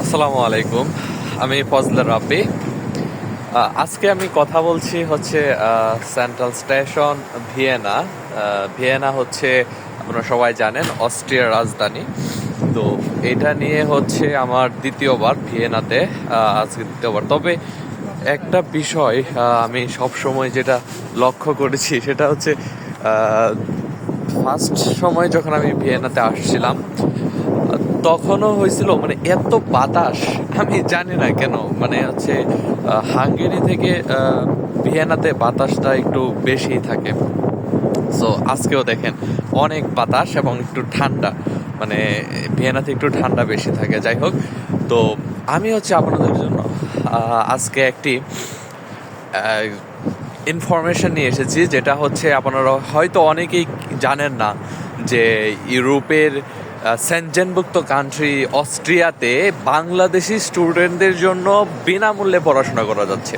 আসসালামু আলাইকুম। আমি ফজলে রাব্বি। আজকে আমি কথা বলছি হচ্ছে সেন্ট্রাল স্টেশন ভিয়েনা। ভিয়েনা হচ্ছে আপনারা সবাই জানেন অস্ট্রিয়ার রাজধানী। তো এটা নিয়ে হচ্ছে আমার দ্বিতীয়বার ভিয়েনাতে, আজকে দ্বিতীয়বার। তবে একটা বিষয় আমি সব সময় যেটা লক্ষ্য করেছি সেটা হচ্ছে ফার্স্ট সময় যখন আমি ভিয়েনাতে আসছিলাম তখনও হয়েছিল মানে এত বাতাস, আমি জানি না কেন, মানে হচ্ছে হাঙ্গেরি থেকে ভিয়েনাতে বাতাসটা একটু বেশি থাকে। সো আজকেও দেখেন অনেক বাতাস এবং একটু ঠান্ডা, মানে ভিয়েনাতে একটু ঠান্ডা বেশি থাকে। যাই হোক, তো আমি হচ্ছে আপনাদের জন্য আজকে একটি ইনফরমেশন নিয়ে এসেছি, যেটা হচ্ছে আপনারা হয়তো অনেকেই জানেন না যে ইউরোপের সেনজেনভুক্ত কান্ট্রি অস্ট্রিয়াতে বাংলাদেশি স্টুডেন্টদের জন্য বিনামূল্যে পড়াশোনা করা যাচ্ছে।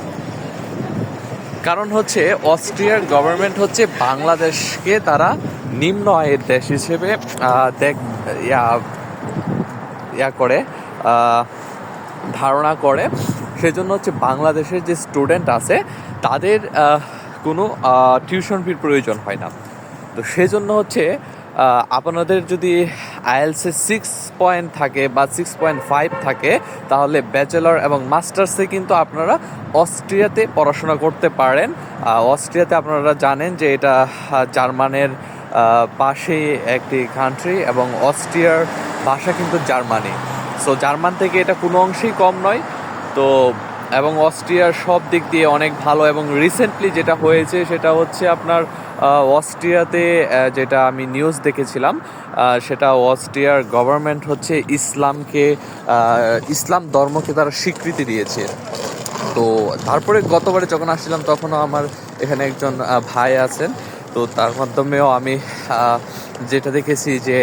কারণ হচ্ছে অস্ট্রিয়ার গভর্নমেন্ট হচ্ছে বাংলাদেশকে তারা নিম্ন আয়ের দেশ হিসেবে দেখ ইয়া ইয়া করে ধারণা করে। সেজন্য হচ্ছে বাংলাদেশের যে স্টুডেন্ট আছে তাদের কোনো টিউশন ফির প্রয়োজন হয় না। তো সেজন্য হচ্ছে আপনাদের যদি আইএলসে 6 থাকে বা 6.5 থাকে, তাহলে ব্যাচেলর এবং মাস্টার্সে কিন্তু আপনারা অস্ট্রিয়াতে পড়াশোনা করতে পারেন। অস্ট্রিয়াতে আপনারা জানেন যে এটা জার্মানের পাশেই একটি কান্ট্রি এবং অস্ট্রিয়ার ভাষা কিন্তু জার্মানি। সো জার্মান থেকে এটা কোনো অংশেই কম নয়। তো এবং অস্ট্রিয়ার সব দিক দিয়ে অনেক ভালো। এবং রিসেন্টলি যেটা হয়েছে সেটা হচ্ছে আপনার অস্ট্রিয়াতে যেটা আমি নিউজ দেখেছিলাম, সেটা অস্ট্রিয়ার গভর্নমেন্ট হচ্ছে ইসলাম ধর্মকে তারা স্বীকৃতি দিয়েছে। তো তারপরে গতবারে যখন আসছিলাম তখনও আমার এখানে একজন ভাই আছেন। তো তার মাধ্যমেও আমি যেটা দেখেছি যে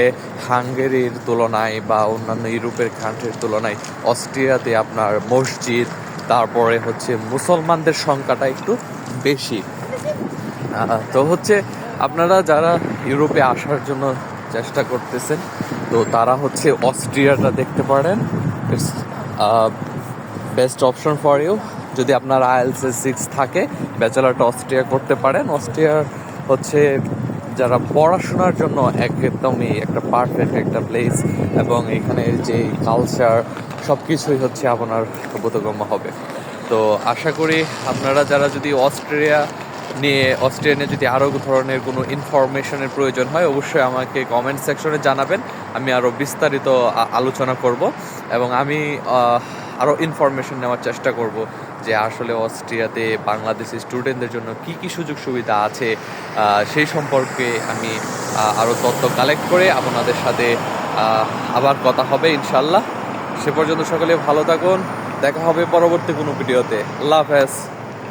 হাঙ্গেরির তুলনায় বা অন্যান্য ইউরোপের কান্ট্রির তুলনায় অস্ট্রিয়াতে আপনার মসজিদ, তারপরে হচ্ছে মুসলমানদের সংখ্যাটা একটু বেশি। তো হচ্ছে আপনারা যারা ইউরোপে আসার জন্য চেষ্টা করতেছেন, তো তারা হচ্ছে অস্ট্রিয়াটা দেখতে পারেন। It's best option for you. যদি আপনার আইএলসে 6 থাকে, ব্যাচেলারটা অস্ট্রিয়া করতে পারেন। অস্ট্রিয়ার হচ্ছে যারা পড়াশোনার জন্য একদমই একটা পারফেক্ট একটা প্লেস, এবং এখানের যে কালচার সব কিছুই হচ্ছে আপনার বোধগম্য হবে। তো আশা করি আপনারা যারা যদি অস্ট্রিয়া নিয়ে যদি আরও ধরনের কোনো ইনফরমেশনের প্রয়োজন হয়, অবশ্যই আমাকে কমেন্ট সেকশনে জানাবেন। আমি আরও বিস্তারিত আলোচনা করব এবং আমি আরও ইনফরমেশন নেওয়ার চেষ্টা করব যে আসলে অস্ট্রিয়াতে বাংলাদেশি স্টুডেন্টদের জন্য কি কি সুযোগ সুবিধা আছে। সেই সম্পর্কে আমি আরও তথ্য কালেক্ট করে আপনাদের সাথে আবার কথা হবে ইনশাল্লাহ। সে পর্যন্ত সকলে ভালো থাকুন। দেখা হবে পরবর্তী কোনো ভিডিওতে। আল্লাহ হাফেজ।